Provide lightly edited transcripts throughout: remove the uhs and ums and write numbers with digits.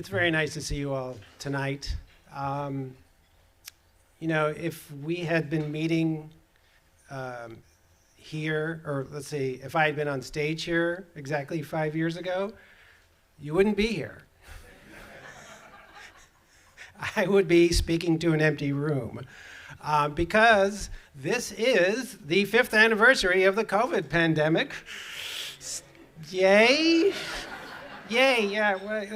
It's very nice to see you all tonight. If we had been meeting here, or let's say if I had been on stage here exactly 5 years ago, you wouldn't be here. I would be speaking to an empty room because this is the 5th anniversary of the COVID pandemic. Yay! Yay, yeah, well,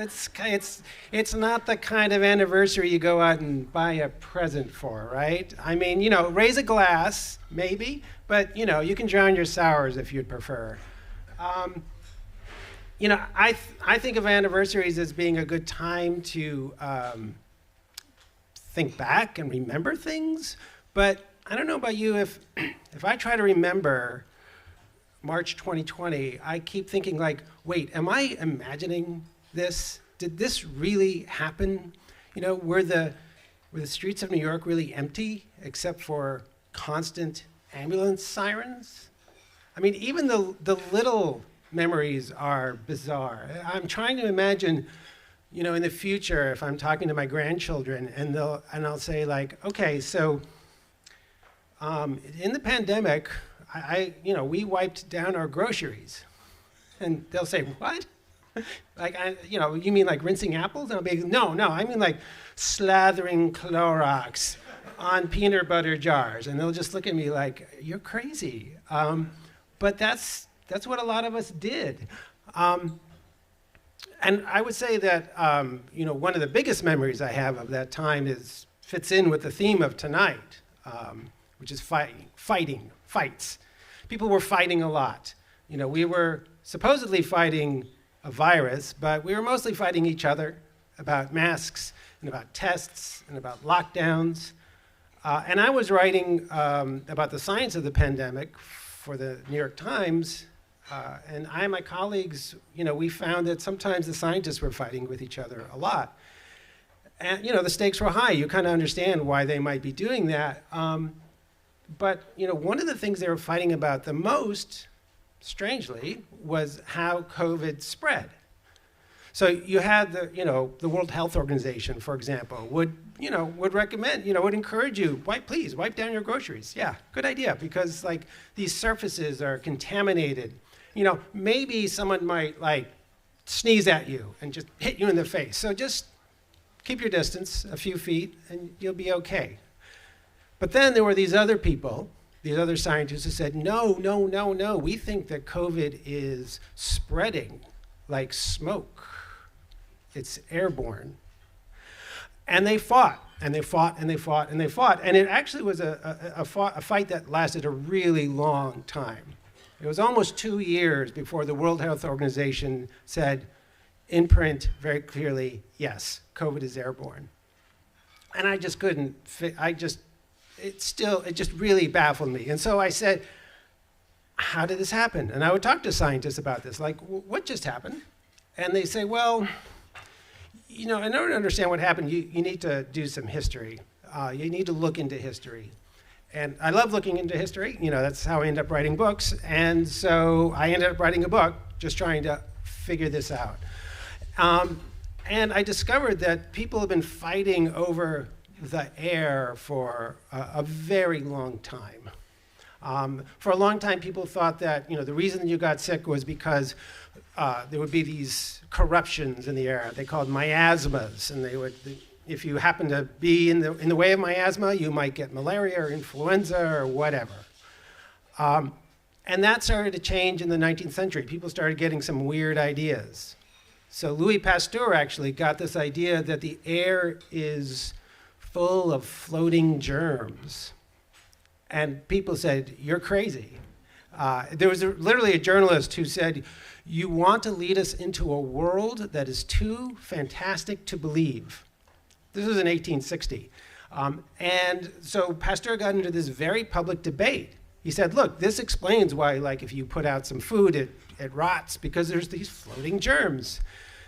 it's not the kind of anniversary you go out and buy a present for, right? I mean, raise a glass, maybe, but, you can drown your sours if you'd prefer. I think of anniversaries as being a good time to think back and remember things, but I don't know about you, if I try to remember March 2020, I keep thinking wait, am I imagining this? Did this really happen? Were the streets of New York really empty except for constant ambulance sirens? I mean, even the little memories are bizarre. I'm trying to imagine, in the future, if I'm talking to my grandchildren and I'll say okay, so in the pandemic, we wiped down our groceries. And they'll say, what? You mean like rinsing apples? And I'll be no, I mean like slathering Clorox on peanut butter jars. And they'll just look at me like, you're crazy. But that's what a lot of us did. And I would say that, one of the biggest memories I have of that time fits in with the theme of tonight, which is fights. People were fighting a lot. We were supposedly fighting a virus, but we were mostly fighting each other about masks and about tests and about lockdowns. And I was writing about the science of the pandemic for the New York Times, and I and my colleagues, we found that sometimes the scientists were fighting with each other a lot. And, the stakes were high. You kind of understand why they might be doing that. But, one of the things they were fighting about the most, strangely, was how COVID spread. So you had the World Health Organization, for example, would recommend, would encourage you, please wipe down your groceries. Yeah, good idea, because these surfaces are contaminated. Maybe someone might sneeze at you and just hit you in the face. So just keep your distance a few feet and you'll be okay. But then there were these other people, these other scientists who said, no, we think that COVID is spreading like smoke. It's airborne. And they fought, and they fought, and they fought, and they fought. And it actually was a fight that lasted a really long time. It was almost 2 years before the World Health Organization said in print very clearly, yes, COVID is airborne. And I just couldn't, it just really baffled me. And so I said, how did this happen? And I would talk to scientists about this, what just happened? And they say, well, in order to understand what happened, you need to do some history. You need to look into history. And I love looking into history. That's how I end up writing books. And so I ended up writing a book just trying to figure this out. And I discovered that people have been fighting over the air for a very long time. For a long time, people thought that the reason you got sick was because there would be these corruptions in the air. They called miasmas, and if you happen to be in the way of miasma, you might get malaria or influenza or whatever. And that started to change in the 19th century. People started getting some weird ideas. So Louis Pasteur actually got this idea that the air is full of floating germs. And people said, you're crazy. There was literally a journalist who said, you want to lead us into a world that is too fantastic to believe. This was in 1860. And so Pasteur got into this very public debate. He said, look, this explains why, if you put out some food, it rots, because there's these floating germs.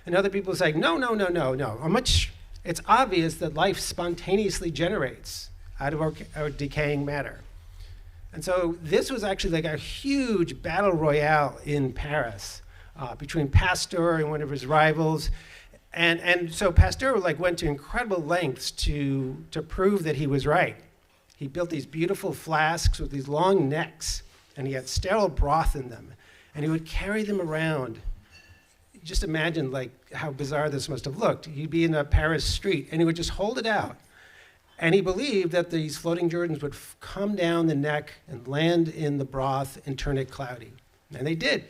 And other people say, no. It's obvious that life spontaneously generates out of our decaying matter. And so this was actually a huge battle royale in Paris between Pasteur and one of his rivals. And so Pasteur like went to incredible lengths to prove that he was right. He built these beautiful flasks with these long necks, and he had sterile broth in them, and he would carry them around. Just imagine like how bizarre this must have looked. He'd be in a Paris street, and he would just hold it out. And he believed that these floating germs would come down the neck and land in the broth and turn it cloudy. And they did.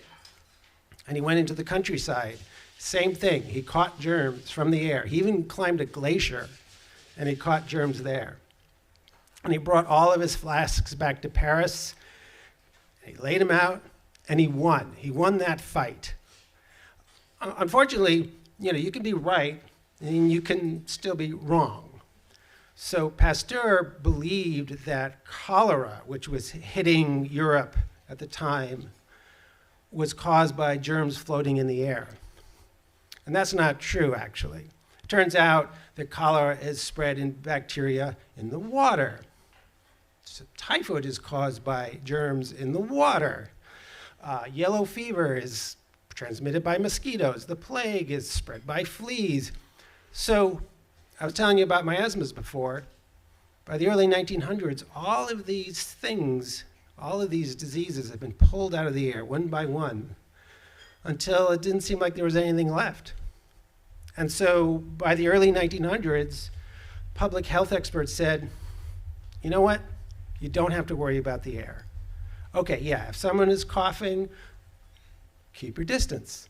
And he went into the countryside. Same thing. He caught germs from the air. He even climbed a glacier, and he caught germs there. And he brought all of his flasks back to Paris. And he laid them out, and he won. He won that fight. Unfortunately, you can be right, and you can still be wrong. So Pasteur believed that cholera, which was hitting Europe at the time, was caused by germs floating in the air. And that's not true, actually. It turns out that cholera is spread in bacteria in the water. So typhoid is caused by germs in the water. Yellow fever is transmitted by mosquitoes. The plague is spread by fleas. So I was telling you about miasmas before. By the early 1900s, all of these things, all of these diseases have been pulled out of the air one by one until it didn't seem like there was anything left. And so by the early 1900s, public health experts said, you know what? You don't have to worry about the air. Okay, yeah, if someone is coughing, keep your distance.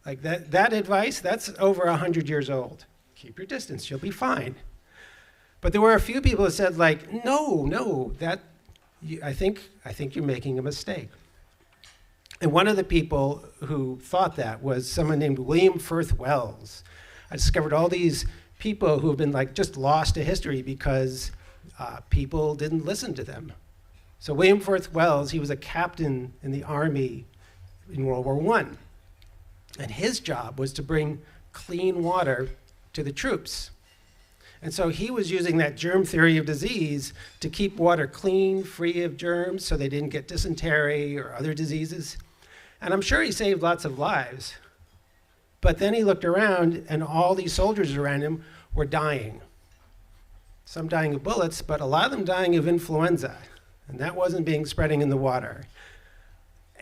Like that advice, that's over 100 years old. Keep your distance, you'll be fine. But there were a few people who said, like, no, I think you're making a mistake. And one of the people who thought that was someone named William Firth Wells. I discovered all these people who have been like just lost to history because people didn't listen to them. So William Firth Wells, he was a captain in the army in World War I. And his job was to bring clean water to the troops. And so he was using that germ theory of disease to keep water clean, free of germs, so they didn't get dysentery or other diseases. And I'm sure he saved lots of lives. But then he looked around, and all these soldiers around him were dying. Some dying of bullets, but a lot of them dying of influenza. And that wasn't being spreading in the water.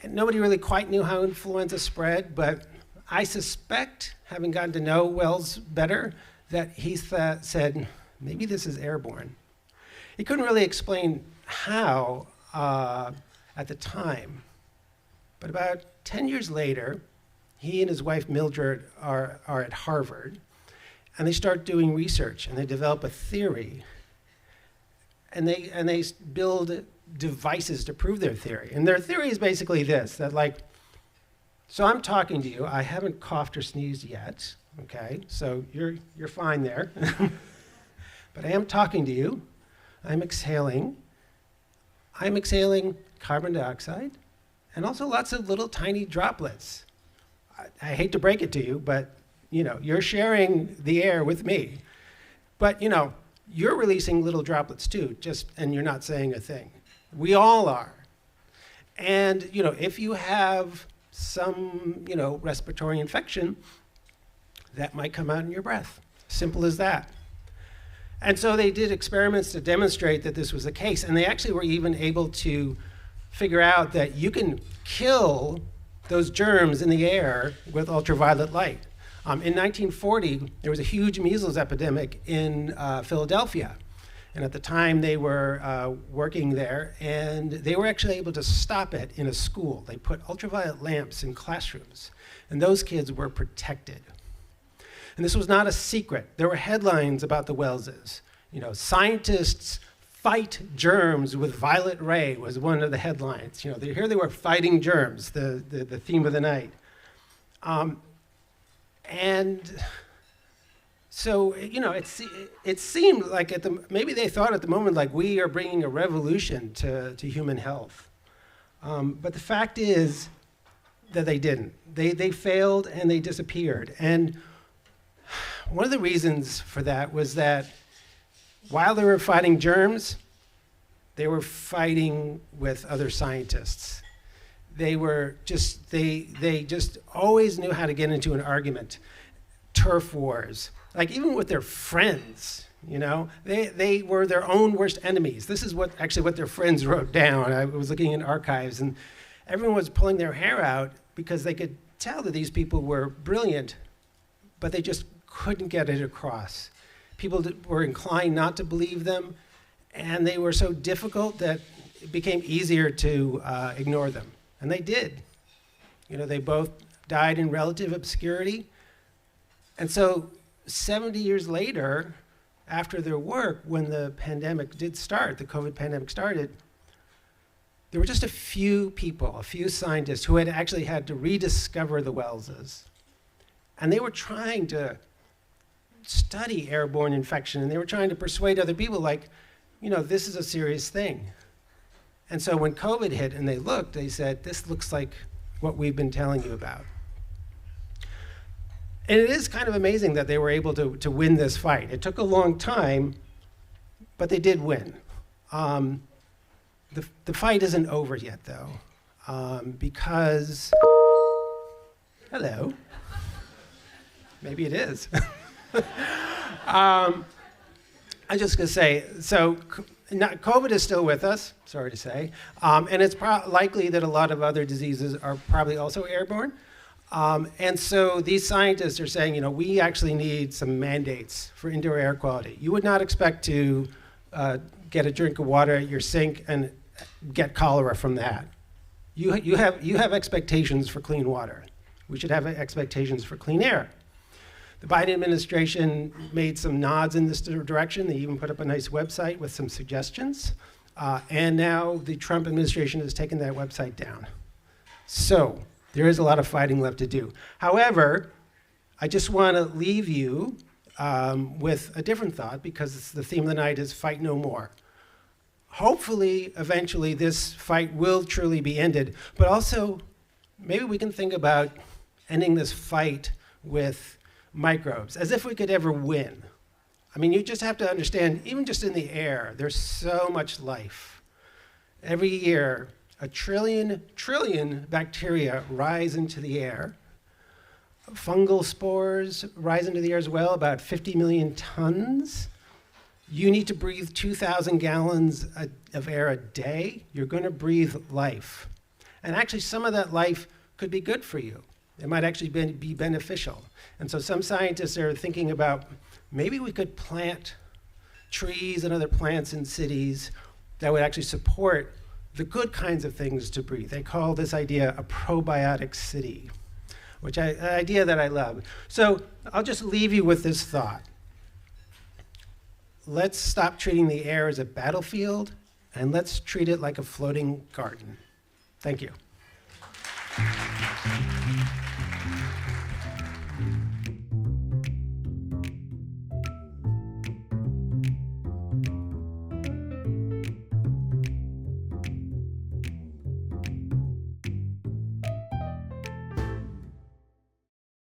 And nobody really quite knew how influenza spread, but I suspect, having gotten to know Wells better, that he said, maybe this is airborne. He couldn't really explain how at the time. But about 10 years later, he and his wife Mildred are at Harvard, and they start doing research, and they develop a theory. And they build devices to prove their theory. And their theory is basically this, that like, so I'm talking to you, I haven't coughed or sneezed yet, okay? So you're fine there. But I am talking to you, I'm exhaling carbon dioxide, and also lots of little tiny droplets. I hate to break it to you, but you're sharing the air with me. But you're releasing little droplets too, and you're not saying a thing. We all are. And if you have some respiratory infection, that might come out in your breath. Simple as that. And so they did experiments to demonstrate that this was the case, and they actually were even able to figure out that you can kill those germs in the air with ultraviolet light. In 1940, there was a huge measles epidemic in Philadelphia. And at the time, they were working there, and they were actually able to stop it in a school. They put ultraviolet lamps in classrooms, and those kids were protected. And this was not a secret. There were headlines about the Wellses. Scientists fight germs with violet ray was one of the headlines. Here they were fighting germs, the theme of the night. And so, it seemed like maybe they thought at the moment like we are bringing a revolution to human health. But the fact is that they didn't. They failed and they disappeared. And one of the reasons for that was that while they were fighting germs, they were fighting with other scientists. They just always knew how to get into an argument. turf wars, like even with their friends, you know, they were their own worst enemies. This is what their friends wrote down. I was looking in archives, and everyone was pulling their hair out because they could tell that these people were brilliant, but they just couldn't get it across. People were inclined not to believe them, and they were so difficult that it became easier to ignore them. And they did. You know, they both died in relative obscurity. And so 70 years later, after their work, when the pandemic did start, the COVID pandemic started, there were just a few people, a few scientists who had actually had to rediscover the Wellses. And they were trying to study airborne infection, and they were trying to persuade other people, like, you know, this is a serious thing. And so when COVID hit and they looked, they said, this looks like what we've been telling you about. And it is kind of amazing that they were able to win this fight. It took a long time, but they did win. The fight isn't over yet, though, because, hello, maybe it is. I'm just going to say, so COVID is still with us, sorry to say, and it's likely that a lot of other diseases are probably also airborne. And so these scientists are saying, you know, we actually need some mandates for indoor air quality. You would not expect to get a drink of water at your sink and get cholera from that. You have expectations for clean water. We should have expectations for clean air. The Biden administration made some nods in this direction. They even put up a nice website with some suggestions. And now the Trump administration has taken that website down. So there is a lot of fighting left to do. However, I just want to leave you with a different thought, because the theme of the night is fight no more. Hopefully, eventually, this fight will truly be ended. But also, maybe we can think about ending this fight with microbes, as if we could ever win. I mean, you just have to understand, even just in the air, there's so much life. Every year, a trillion bacteria rise into the air. Fungal spores rise into the air as well, about 50 million tons. You need to breathe 2,000 gallons of air a day. You're going to breathe life. And actually, some of that life could be good for you. It might actually be beneficial. And so some scientists are thinking about maybe we could plant trees and other plants in cities that would actually support the good kinds of things to breathe. They call this idea a probiotic city, which an idea that I love. So I'll just leave you with this thought. Let's stop treating the air as a battlefield, and let's treat it like a floating garden. Thank you.